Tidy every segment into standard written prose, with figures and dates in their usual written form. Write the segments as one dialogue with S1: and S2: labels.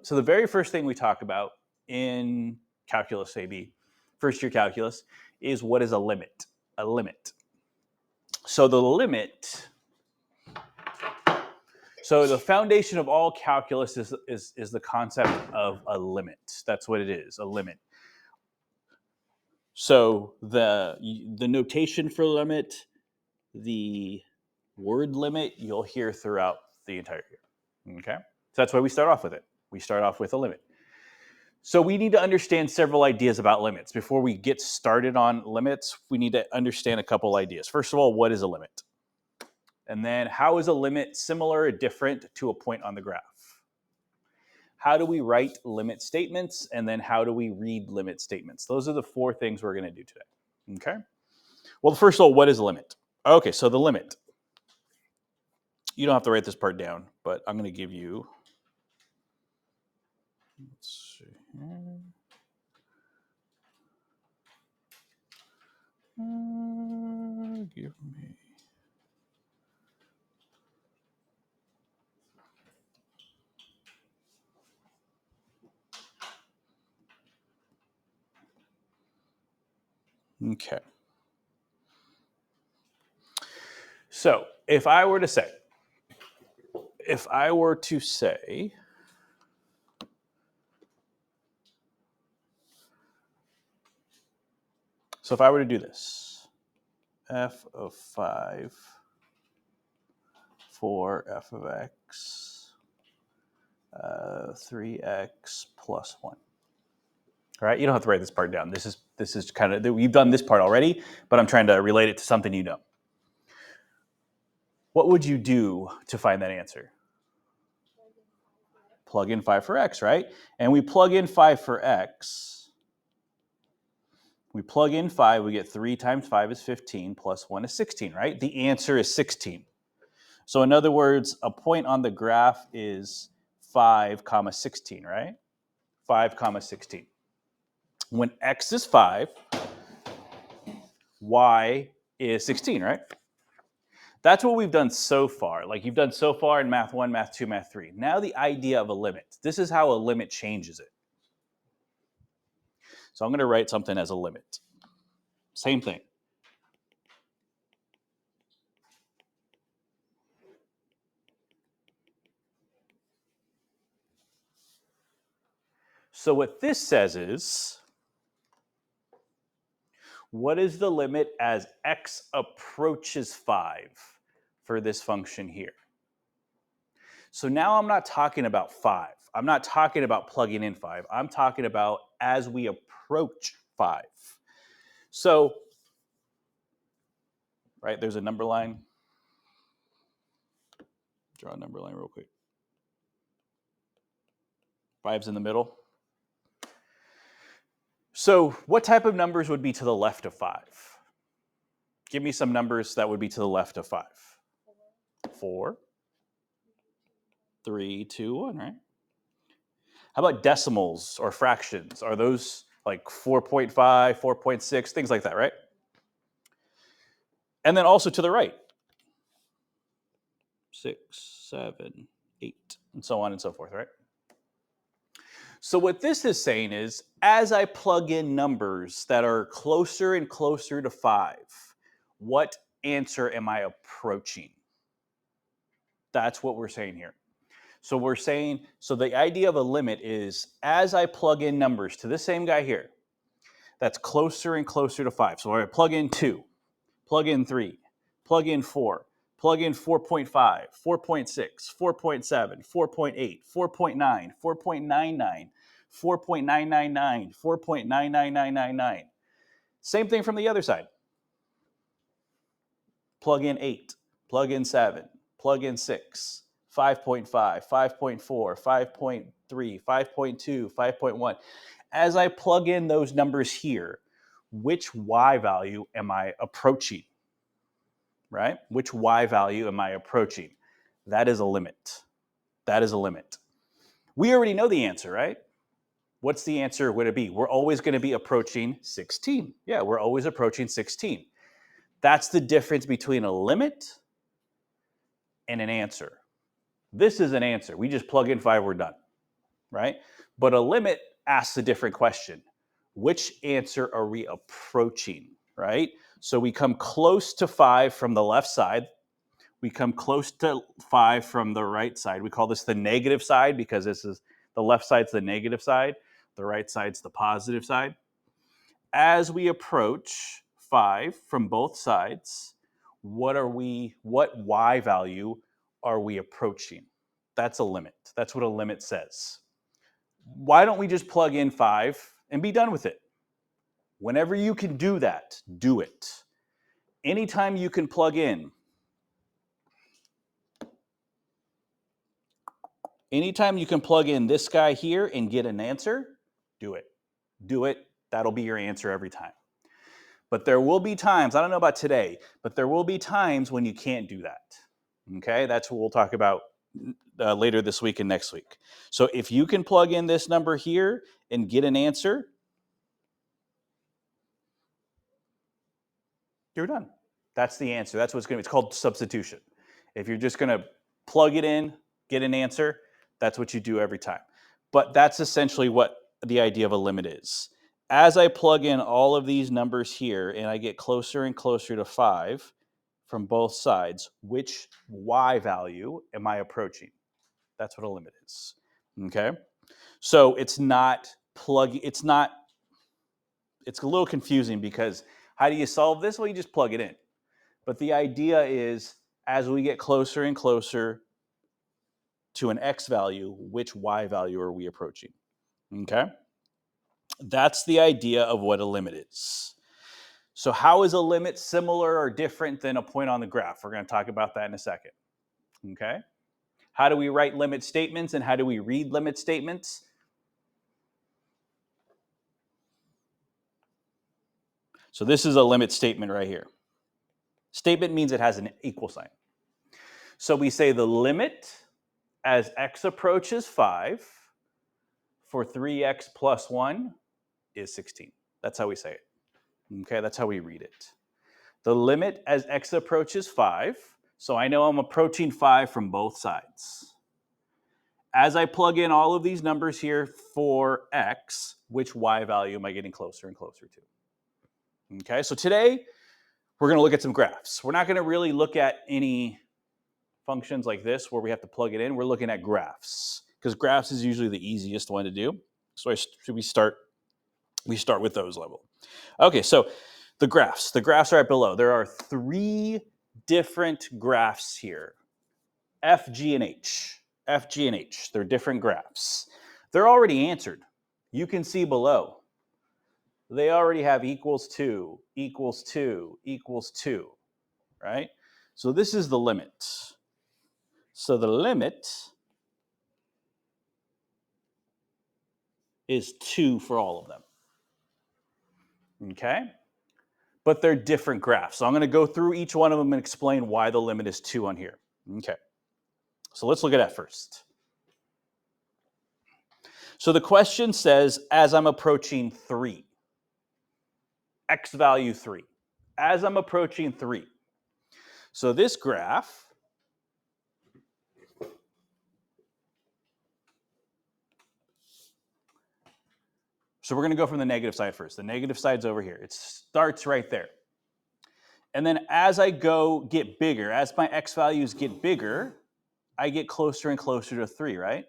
S1: So the very first thing we talk about in calculus, maybe first year calculus, is what is a limit? A limit. So the limit. So the foundation of all calculus is the concept of a limit. That's what it is, a limit. So the notation for limit, the word limit, you'll hear throughout the entire year. Okay? So that's why we start off with it. We start off with a limit. So we need to understand several ideas about limits. Before we get started on limits, we need to understand a couple ideas. First of all, what is a limit? And then how is a limit similar or different to a point on the graph? How do we write limit statements? And then how do we read limit statements? Those are the four things we're going to do today. Okay? Well, first of all, what is a limit? Okay, so the limit. You don't have to write this part down, but I'm going to give you, let's see here. Give me. Okay. So if I were to say, so if I were to do this, f of 5 for f of x, 3x plus 1. All right, you don't have to write this part down. This is kind of, we've done this part already, but I'm trying to relate it to something you know. What would you do to find that answer? Plug in 5 for x, right? And we plug in 5 for x. We plug in 5, we get 3 times 5 is 15, plus 1 is 16, right? The answer is 16. So in other words, a point on the graph is 5, 16, right? 5, 16. When x is 5, y is 16, right? That's what we've done so far. Like you've done so far in Math 1, Math 2, Math 3. Now the idea of a limit. This is how a limit changes it. So I'm going to write something as a limit. Same thing. So what this says is, what is the limit as x approaches 5 for this function here? So now I'm not talking about 5. I'm not talking about plugging in 5. I'm talking about as we approach 5. So, right, there's a number line. Draw a number line real quick. 5's in the middle. So what type of numbers would be to the left of 5? Give me some numbers that would be to the left of 5. 4, 3, 2, 1, right? How about decimals or fractions? Are those like 4.5, 4.6, things like that, right? And then also to the right. 6, 7, 8, and so on and so forth, right? So what this is saying is, as I plug in numbers that are closer and closer to 5, what answer am I approaching? That's what we're saying here. So we're saying, so the idea of a limit is, as I plug in numbers to this same guy here, that's closer and closer to 5. So I plug in 2, plug in 3, plug in 4, plug in 4.5, 4.6, 4.7, 4.8, 4.9, 4.99, 4.999, 4.99999. Same thing from the other side. Plug in 8, plug in 7, plug in 6, 5.5, 5.4, 5.3, 5.2, 5.1. As I plug in those numbers here, which y value am I approaching? Right? Which y value am I approaching? That is a limit. That is a limit. We already know the answer, right? What's the answer would it be? We're always going to be approaching 16. Yeah, we're always approaching 16. That's the difference between a limit and an answer. This is an answer. We just plug in 5, we're done. right? But a limit asks a different question. Which answer are we approaching, right? So we come close to 5 from the left side. We come close to 5 from the right side. We call this the negative side because this is the left side's the negative side, the right side's the positive side. As we approach 5 from both sides, what y value are we approaching? That's a limit. That's what a limit says. Why don't we just plug in 5 and be done with it? Whenever you can do that, do it. Anytime you can plug in, this guy here and get an answer, do it. Do it. That'll be your answer every time. But there will be times, I don't know about today, but there will be times when you can't do that. Okay, that's what we'll talk about later this week and next week. So if you can plug in this number here and get an answer, you're done. That's the answer. That's what it's going to be. It's called substitution. If you're just going to plug it in, get an answer, that's what you do every time. But that's essentially what the idea of a limit is. As I plug in all of these numbers here and I get closer and closer to 5 from both sides, which y value am I approaching? That's what a limit is. Okay? So it's a little confusing because how do you solve this? Well, you just plug it in. But the idea is as we get closer and closer to an x value, which y value are we approaching? Okay? That's the idea of what a limit is. So how is a limit similar or different than a point on the graph? We're going to talk about that in a second. Okay? How do we write limit statements and how do we read limit statements? So this is a limit statement right here. Statement means it has an equal sign. So we say the limit as x approaches 5 for 3x plus 1 is 16. That's how we say it. Okay, that's how we read it. The limit as x approaches 5, so I know I'm approaching 5 from both sides. As I plug in all of these numbers here for x, which y value am I getting closer and closer to? Okay, so today we're going to look at some graphs. We're not going to really look at any functions like this where we have to plug it in. We're looking at graphs because graphs is usually the easiest one to do. So we start with those level. Okay, so the graphs are right below. There are 3 different graphs here. F, G, and H. F, G, and H. They're different graphs. They're already answered. You can see below. They already have equals 2, equals 2, equals 2, right? So this is the limit. So the limit is 2 for all of them. Okay? But they're different graphs. So I'm going to go through each one of them and explain why the limit is 2 on here. Okay. So let's look at that first. So the question says, as I'm approaching 3, x value 3, as I'm approaching 3. So this graph so we're going to go from the negative side first. The negative side's over here. It starts right there. And then as I get bigger, as my x values get bigger, I get closer and closer to 3, right?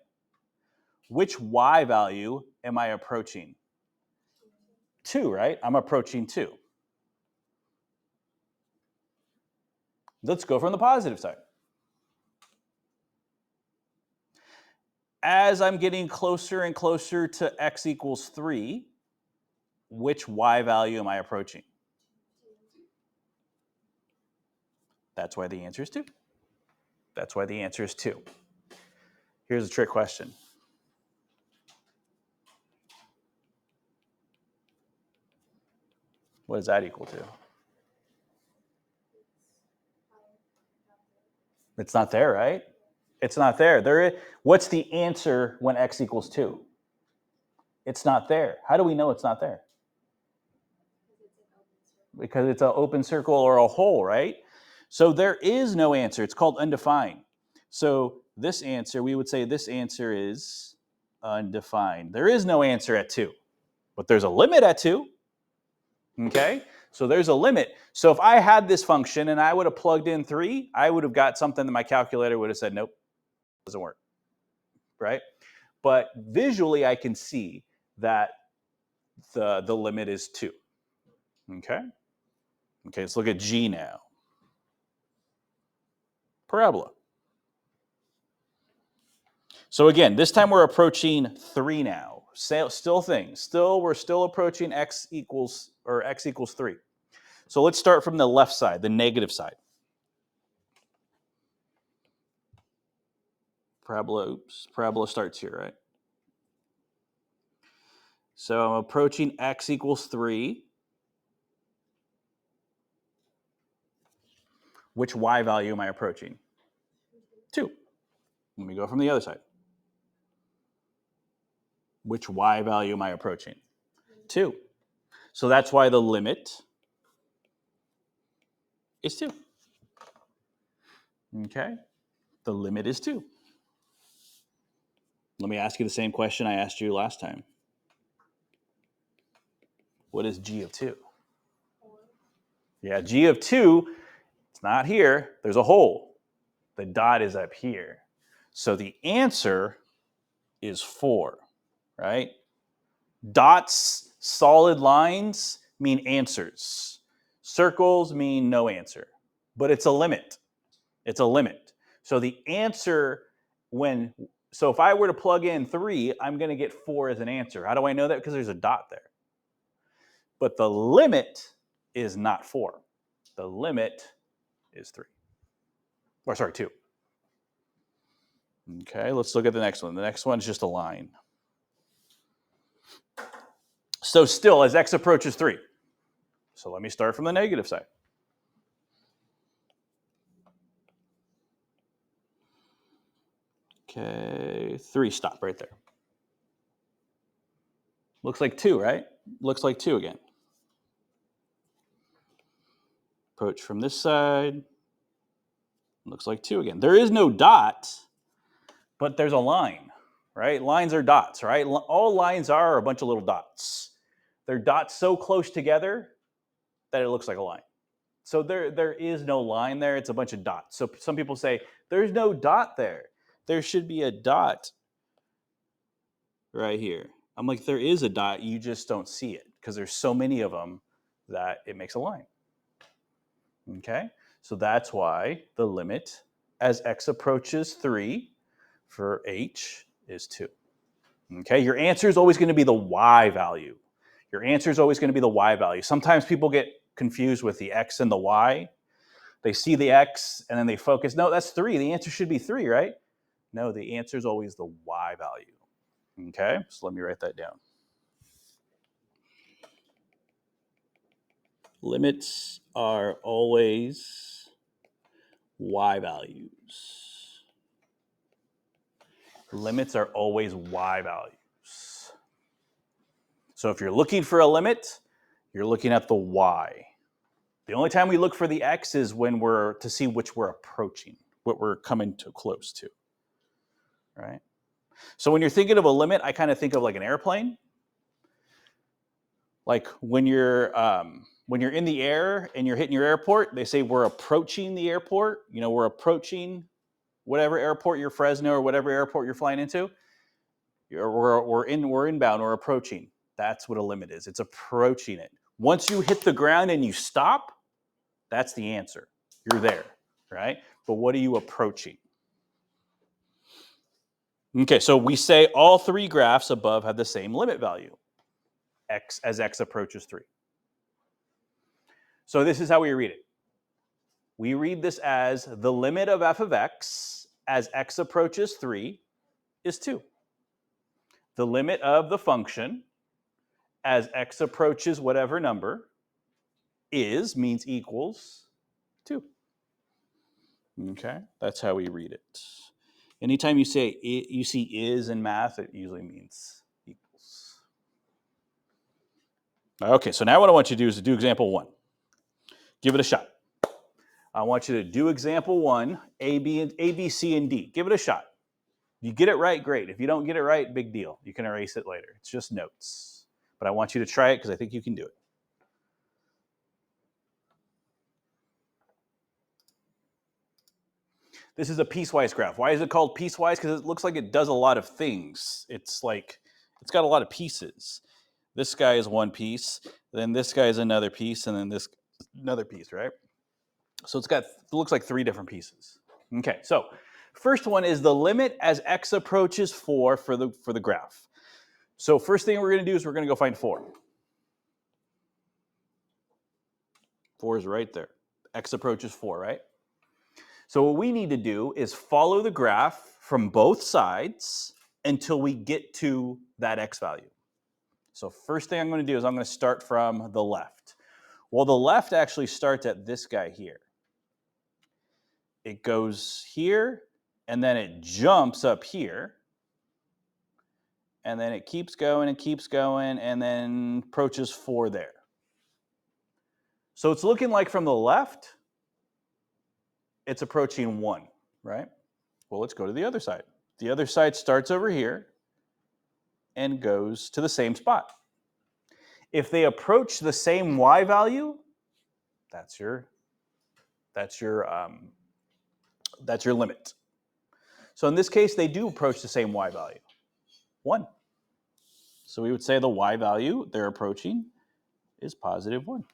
S1: Which y value am I approaching? 2, right? I'm approaching 2. Let's go from the positive side. As I'm getting closer and closer to x equals 3, which y value am I approaching? That's why the answer is 2. That's why the answer is 2. Here's a trick question. What is that equal to? It's not there, right? It's not there. What's the answer when x equals 2? It's not there. How do we know it's not there? Because it's an open circle or a hole, right? So there is no answer. It's called undefined. So this answer, we would say this answer is undefined. There is no answer at 2, but there's a limit at 2. Okay, so there's a limit. So if I had this function and I would have plugged in 3, I would have got something that my calculator would have said, nope, doesn't work, right? But visually, I can see that the limit is 2. Okay, let's look at G now. Parabola. So again, this time we're approaching 3 now. We're still approaching x equals 3. So let's start from the left side, the negative side. Parabola starts here, right? So I'm approaching x equals 3. Which y value am I approaching? 2. Let me go from the other side. Which y value am I approaching? 2. So that's why the limit is 2. Okay? The limit is 2. Let me ask you the same question I asked you last time. What is g of 2? Yeah, g of 2, it's not here. There's a hole. The dot is up here. So the answer is 4, right? Dots, solid lines mean answers. Circles mean no answer. But it's a limit. It's a limit. So the answer so if I were to plug in 3, I'm going to get 4 as an answer. How do I know that? Because there's a dot there. But the limit is not 4. The limit is 3. Or sorry, 2. Okay, let's look at the next one. The next one is just a line. So still, as x approaches 3. So let me start from the negative side. Okay, 3, stop right there. Looks like 2, right? Looks like 2 again. Approach from this side. Looks like 2 again. There is no dot, but there's a line, right? Lines are dots, right? All lines are a bunch of little dots. They're dots so close together that it looks like a line. So there is no line there. It's a bunch of dots. So some people say, there's no dot there. There should be a dot right here. I'm like, there is a dot. You just don't see it because there's so many of them that it makes a line. Okay? So that's why the limit as x approaches 3 for h is 2. Okay? Your answer is always going to be the y value. Your answer is always going to be the y value. Sometimes people get confused with the x and the y. They see the x and then they focus, no, that's 3. The answer should be 3, right? No, the answer is always the y value. Okay? So let me write that down. Limits are always y values. Limits are always y values. So if you're looking for a limit, you're looking at the y. The only time we look for the x is when we're to see which we're approaching, what we're coming too close to, right? So when you're thinking of a limit, I kind of think of like an airplane. Like when you're in the air and you're hitting your airport, they say we're approaching the airport. You know, we're approaching whatever airport you're Fresno or whatever airport you're flying into. We're inbound or approaching. That's what a limit is. It's approaching it. Once you hit the ground and you stop, that's the answer. You're there, right? But what are you approaching? Okay, so we say all 3 graphs above have the same limit value, x as x approaches 3. So this is how we read it. We read this as the limit of f of x as x approaches 3 is 2. The limit of the function as x approaches whatever number means equals 2. Okay, that's how we read it. Anytime you see is in math, it usually means equals. Okay, so now what I want you to do is to do example 1. Give it a shot. I want you to do example 1, A, B, C, and D. Give it a shot. You get it right, great. If you don't get it right, big deal. You can erase it later. It's just notes. But I want you to try it because I think you can do it. This is a piecewise graph. Why is it called piecewise? Because it looks like it does a lot of things. It's got a lot of pieces. This guy is one piece, then this guy is another piece, and then this another piece, right? So it looks like 3 different pieces. Okay, so first one is the limit as x approaches 4 for the graph. So first thing we're going to do is we're going to go find 4. 4 is right there. X approaches 4, right? So what we need to do is follow the graph from both sides until we get to that x value. So first thing I'm going to do is I'm going to start from the left. Well, the left actually starts at this guy here. It goes here, and then it jumps up here. And then it keeps going and then approaches 4 there. So it's looking like from the left, it's approaching 1, right? Well, let's go to the other side. The other side starts over here and goes to the same spot. If they approach the same y value, that's your limit. So in this case, they do approach the same y value, 1. So we would say the y value they're approaching is positive 1.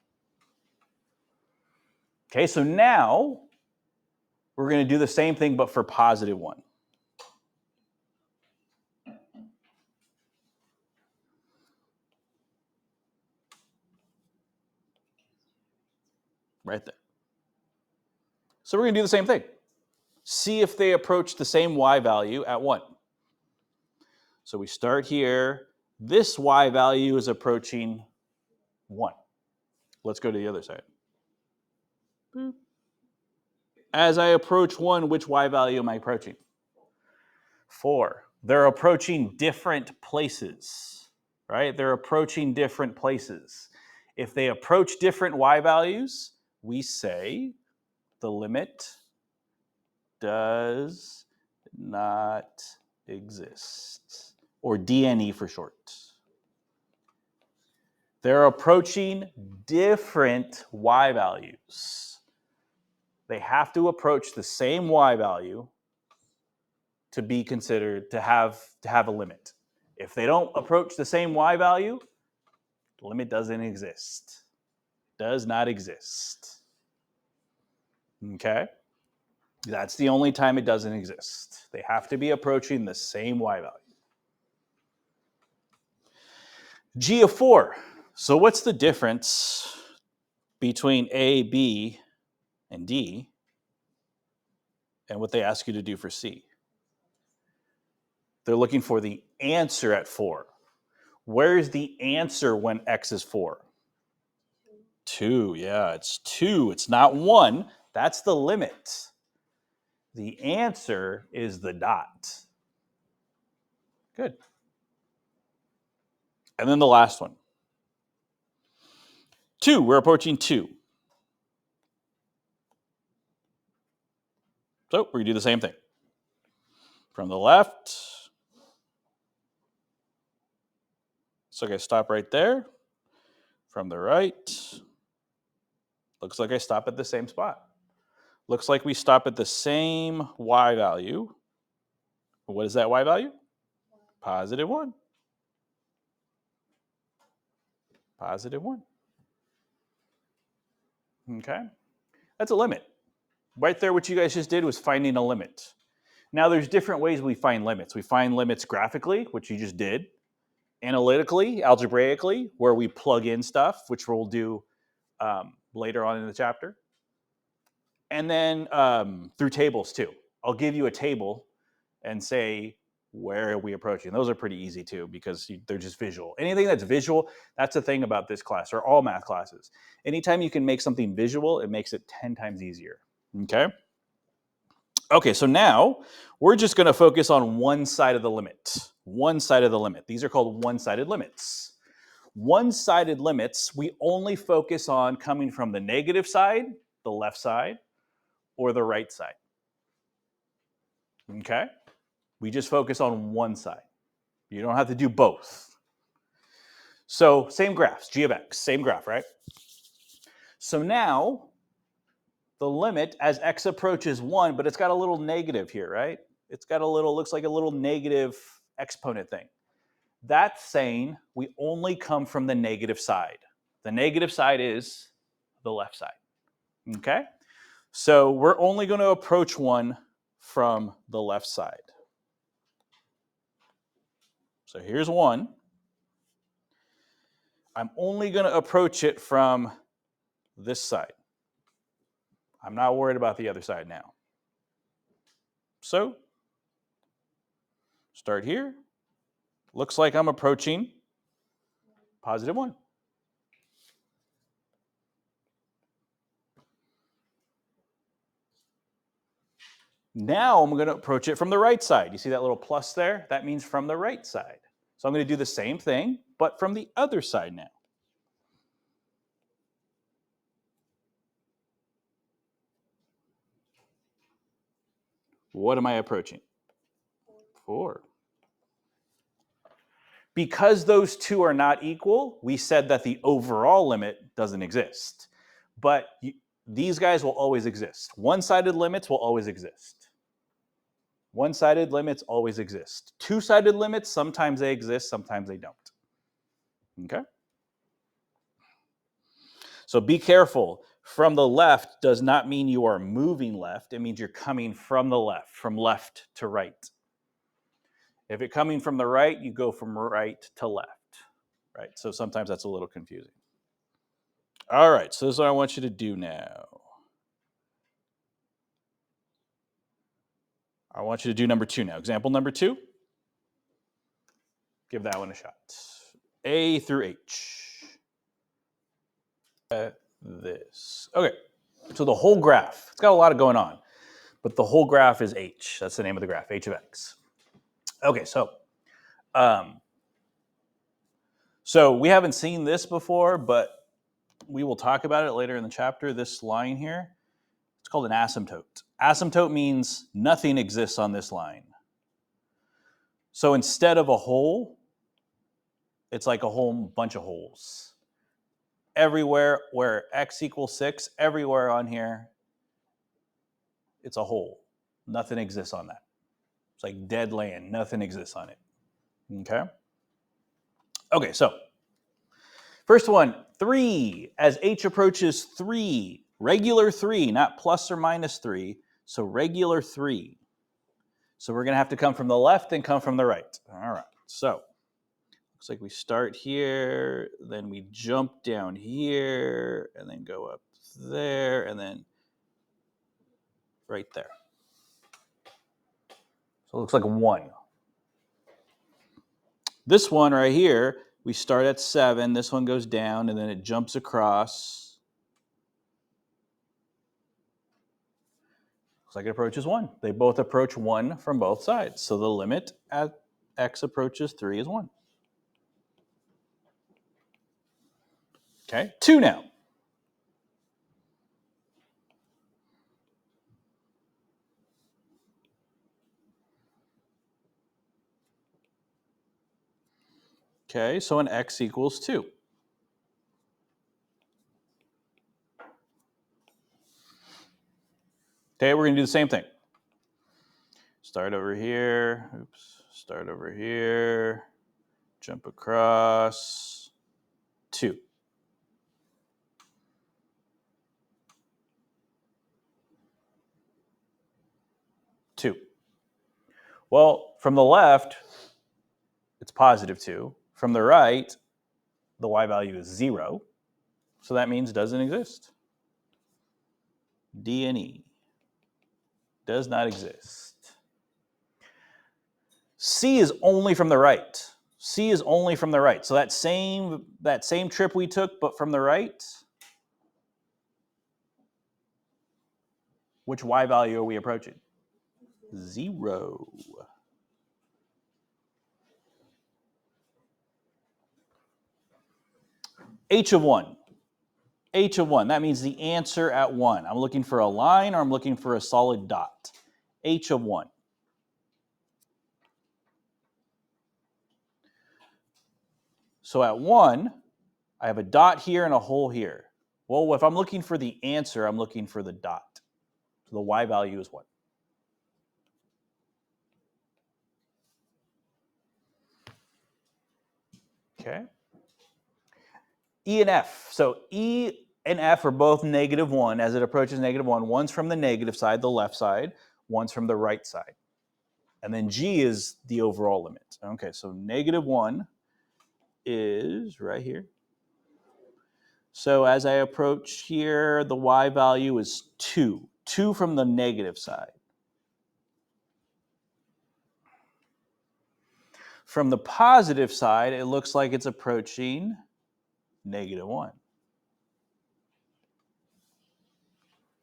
S1: Okay, so now we're going to do the same thing, but for positive 1. Right there. So we're going to do the same thing. See if they approach the same y value at 1. So we start here. This y value is approaching 1. Let's go to the other side. Boop. As I approach 1, which y value am I approaching? 4. They're approaching different places, right? They're approaching different places. If they approach different y values, we say the limit does not exist, or DNE for short. They're approaching different y values. They have to approach the same y value to be considered to have a limit. If they don't approach the same y value, the limit doesn't exist. Does not exist. Okay? That's the only time it doesn't exist. They have to be approaching the same y value. G of 4. So what's the difference between A, B, and D and what they ask you to do for C? They're looking for the answer at 4. Where's the answer when x is 4? 2. Yeah, it's 2. It's not 1. That's the limit. The answer is the dot. Good. And then the last one. 2. We're approaching 2. So we're going to do the same thing. From the left. So I stop right there. From the right. Looks like I stop at the same spot. Looks like we stop at the same y value. What is that y value? Positive 1. Positive 1. Okay? That's a limit. Right there, what you guys just did was finding a limit. Now, there's different ways we find limits. We find limits graphically, which you just did. Analytically, algebraically, where we plug in stuff, which we'll do later on in the chapter. And then through tables, too. I'll give you a table and say, where are we approaching? Those are pretty easy, too, because they're just visual. Anything that's visual, that's the thing about this class, or all math classes. Anytime you can make something visual, it makes it 10 times easier. Okay? Okay, so now we're just going to focus on one side of the limit. One side of the limit. These are called one-sided limits. One-sided limits, we only focus on coming from the negative side, the left side, or the right side. Okay? We just focus on one side. You don't have to do both. So same graphs, g of x, same graph, right? So now the limit as x approaches 1, but it's got a little negative here, right? It's got a little, looks like a little negative exponent thing. That's saying we only come from the negative side. The negative side is the left side, okay? So we're only going to approach 1 from the left side. So here's 1. I'm only going to approach it from this side. I'm not worried about the other side now. So start here. Looks like I'm approaching positive 1. Now I'm going to approach it from the right side. You see that little plus there? That means from the right side. So I'm going to do the same thing, but from the other side now. What am I approaching? 4. Because those two are not equal, we said that the overall limit doesn't exist. But these guys will always exist. One-sided limits will always exist. One-sided limits always exist. Two-sided limits, sometimes they exist, sometimes they don't. Okay? So be careful. From the left does not mean you are moving left. It means you're coming from the left, from left to right. If you're coming from the right, you go from right to left. Right? So sometimes that's a little confusing. All right, so this is what I want you to do now. I want you to do number 2 now. Example number 2. Give that one a shot. A through H. This. Okay, so the whole graph, it's got a lot of going on, but the whole graph is H. That's the name of the graph, H of X. Okay, so we haven't seen this before, but we will talk about it later in the chapter. This line here, it's called an asymptote. Asymptote means nothing exists on this line. So instead of a hole, it's like a whole bunch of holes. Everywhere where x equals 6, everywhere on here, it's a hole. Nothing exists on that. It's like dead land. Nothing exists on it. Okay? Okay, so first one, 3. As h approaches 3, regular 3, not plus or minus 3, so regular 3. So we're going to have to come from the left and come from the right. All right, so looks like we start here, then we jump down here, and then go up there, and then right there. So it looks like 1. This one right here, we start at 7, this one goes down, and then it jumps across. Looks like it approaches 1. They both approach 1 from both sides. So the limit at x approaches 3 is 1. Okay, 2 now. Okay, so an x equals 2. Okay, we're going to do the same thing. Start over here. Oops. Start over here. Jump across. 2. Well, from the left, it's positive 2. From the right, the y value is 0. So that means it doesn't exist. D and E does not exist. C is only from the right. C is only from the right. So that same trip we took, but from the right, which y value are we approaching? 0. H of 1. H of 1. That means the answer at 1. I'm looking for a line or I'm looking for a solid dot. H of 1. So at 1, I have a dot here and a hole here. Well, if I'm looking for the answer, I'm looking for the dot. So the y value is what? Okay. E and F. So E and F are both -1 as it approaches -1. One's from the negative side, the left side. One's from the right side. And then G is the overall limit. Okay, so -1 is right here. So as I approach here, the y value is 2. 2 from the negative side. From the positive side, it looks like it's approaching -1.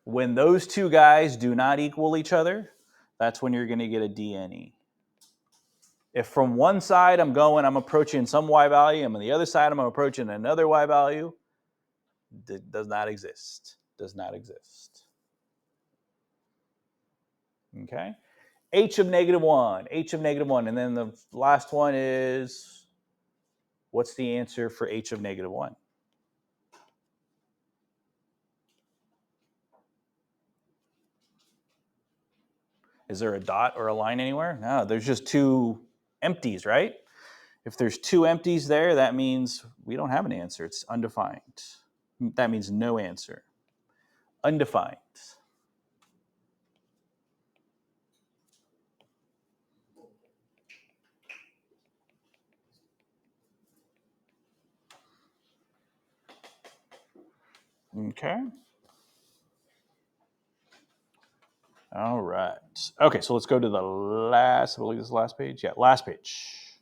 S1: When those two guys do not equal each other, that's when you're going to get a DNE. If from one side I'm approaching some y value, and on the other side I'm approaching another y value, it does not exist. Does not exist. Okay? H of -1, H of -1. And then the last one is, what's the answer for H of -1? Is there a dot or a line anywhere? No, there's just two empties, right? If there's two empties there, that means we don't have an answer. It's undefined. That means no answer. Undefined. Okay. All right. Okay, so let's go to the last, I believe this is the last page. Yeah, last page.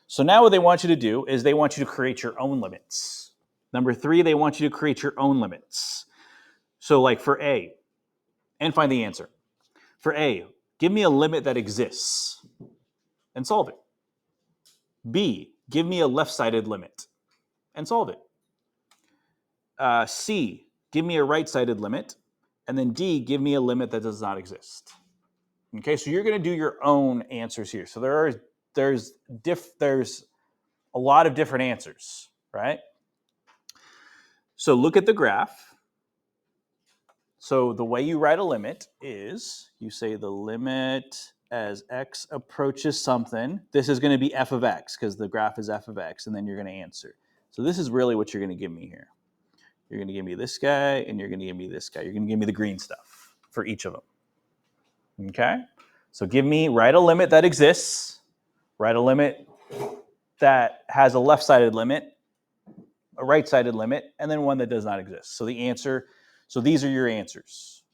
S1: So now what they want you to do is they want you to create your own limits. Number 3, they want you to create your own limits. So like for A, and find the answer. For A, give me a limit that exists and solve it. B, give me a left-sided limit and solve it. C, give me a right-sided limit. And then D, give me a limit that does not exist. Okay, so you're going to do your own answers here. So there's a lot of different answers, right? So look at the graph. So the way you write a limit is you say the limit as x approaches something. This is going to be f of x because the graph is f of x, and then you're going to answer. So this is really what you're going to give me here. You're going to give me this guy, and you're going to give me this guy. You're going to give me the green stuff for each of them. Okay? So write a limit that exists, write a limit that has a left-sided limit, a right-sided limit, and then one that does not exist. So these are your answers.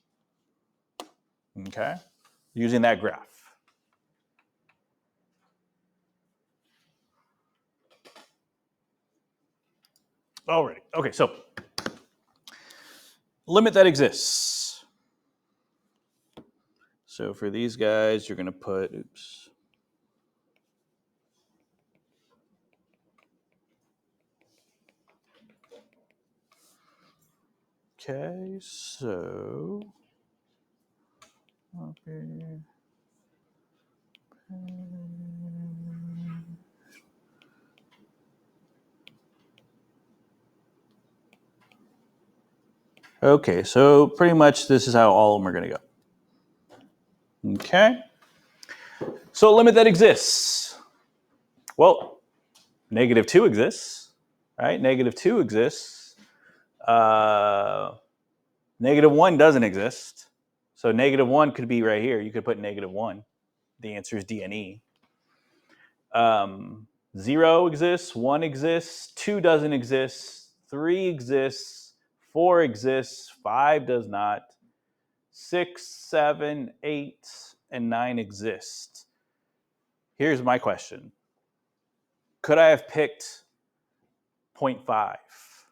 S1: Okay? Using that graph. Alrighty. Okay, so limit that exists. So for these guys, you're going to put, Okay, so okay, so pretty much this is how all of them are going to go. Okay. So a limit that exists. Well, -2 exists, right? -2 exists. -1 doesn't exist. So -1 could be right here. You could put -1. The answer is D and E. 0 exists, 1 exists, 2 doesn't exist, 3 exists, 4 exists, 5 does not, 6, 7, 8, and 9 exist. Here's my question. Could I have picked 0.5?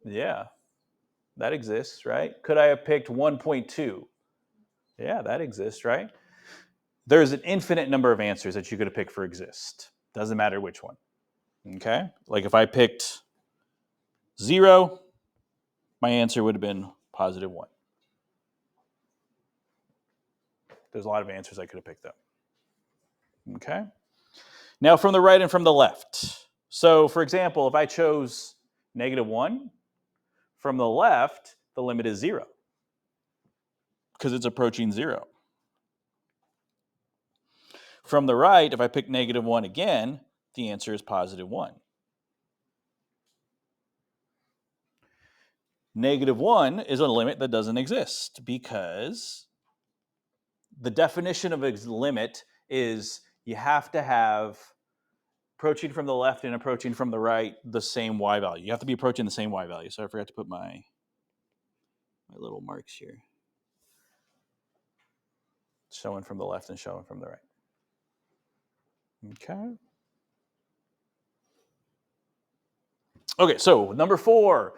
S1: Yeah, that exists, right? Could I have picked 1.2? Yeah, that exists, right? There's an infinite number of answers that you could have picked for exist. Doesn't matter which one. Okay? Like if I picked 0, my answer would have been +1. There's a lot of answers I could have picked though. Okay? Now from the right and from the left. So for example, if I chose -1, from the left, the limit is 0 because it's approaching 0. From the right, if I pick -1 again, the answer is +1. -1 is a limit that doesn't exist because the definition of a limit is you have to have approaching from the left and approaching from the right the same y value. You have to be approaching the same y value. So I forgot to put my little marks here. Showing from the left and showing from the right. Okay. Okay, so number 4,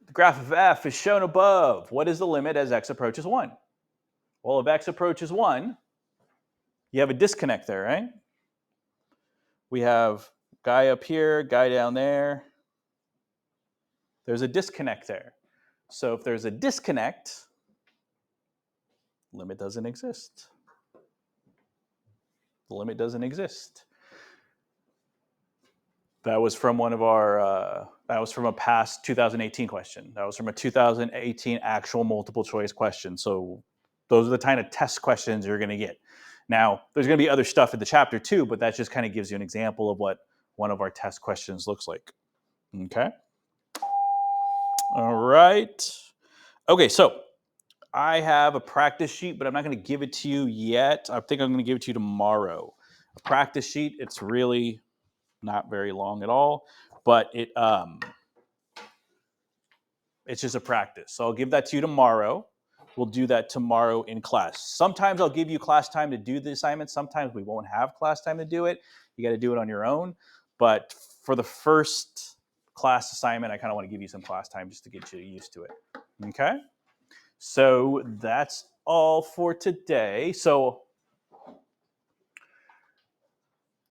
S1: the graph of f is shown above. What is the limit as x approaches 1? Well, if x approaches 1, you have a disconnect there, right? We have guy up here, guy down there. There's a disconnect there. So if there's a disconnect, limit doesn't exist. The limit doesn't exist. That was from one of our, that was from a past 2018 question. That was from a 2018 actual multiple choice question. So those are the kind of test questions you're going to get. Now, there's going to be other stuff in the chapter too, but that just kind of gives you an example of what one of our test questions looks like. Okay. All right. Okay, so I have a practice sheet, but I'm not going to give it to you yet. I think I'm going to give it to you tomorrow. A practice sheet, it's really not very long at all, but it's just a practice. So I'll give that to you tomorrow. We'll do that tomorrow in class. Sometimes I'll give you class time to do the assignment. Sometimes we won't have class time to do it. You got to do it on your own. But for the first class assignment, I kind of want to give you some class time just to get you used to it. Okay? So that's all for today. So